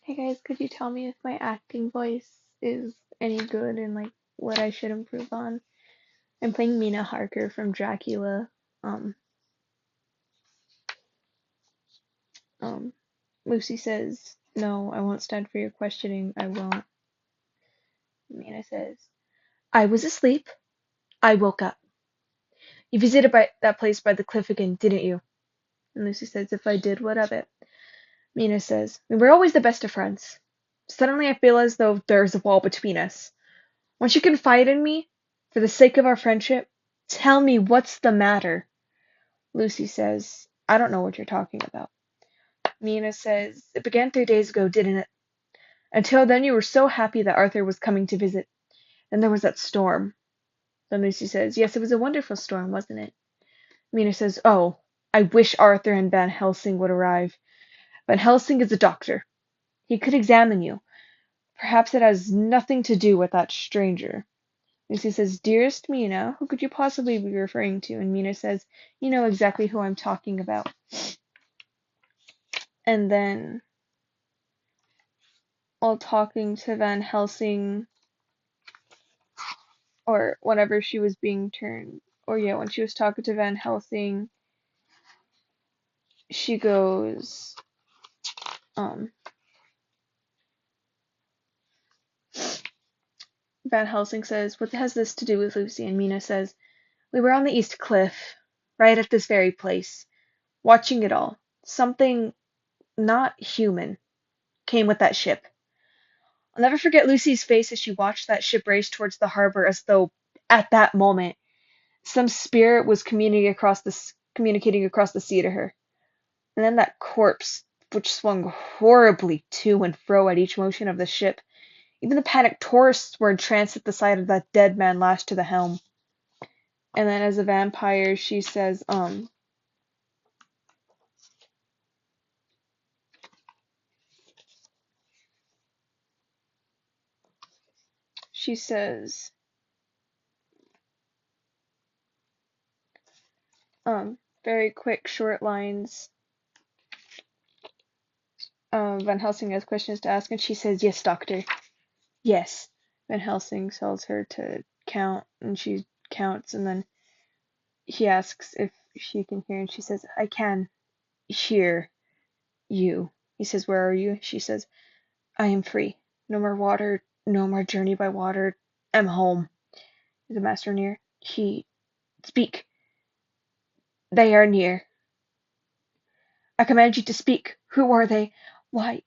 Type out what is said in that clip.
Hey guys, could you tell me if my acting voice is any good and like what I should improve on? I'm playing Mina Harker from Dracula. Um, um, Lucy says, "No, I won't stand for your questioning. I won't." Mina says, "I was asleep. I woke up. You visited that place by the cliff again, didn't you?" And Lucy says, "If I did, what of it?" Mina says, "We were always the best of friends. Suddenly I feel as though there's a wall between us. Won't you confide in me? For the sake of our friendship? Tell me what's the matter." Lucy says, "I don't know what you're talking about." Mina says, "It began 3 days ago, didn't it? Until then you were so happy that Arthur was coming to visit. Then there was that storm." Then Lucy says, "Yes, it was a wonderful storm, wasn't it?" Mina says, "Oh, I wish Arthur and Van Helsing would arrive. Van Helsing is a doctor. He could examine you. Perhaps it has nothing to do with that stranger." Lucy says, "Dearest Mina, who could you possibly be referring to?" And Mina says, "You know exactly who I'm talking about." And then, while talking to Van Helsing, or whenever she was being turned, or yeah, when she was talking to Van Helsing, she goes, um, Van Helsing says, "What has this to do with Lucy?" And Mina says, "We were on the East Cliff, right at this very place, watching it all. Something not human came with that ship. I'll never forget Lucy's face as she watched that ship race towards the harbor as though, at that moment, some spirit was communicating across the sea to her. And then that corpse, which swung horribly to and fro at each motion of the ship. Even the panicked tourists were entranced at the sight of that dead man lashed to the helm." And then as a vampire, she says, very quick, short lines. Van Helsing has questions to ask, and she says, "Yes, doctor. Yes." Van Helsing tells her to count, and she counts, and then he asks if she can hear, and she says, "I can hear you." He says, "Where are you?" She says, "I am free. No more water, no more journey by water. Am home." Is the master near? He speak. They are near. I command you to speak. Who are they? Why,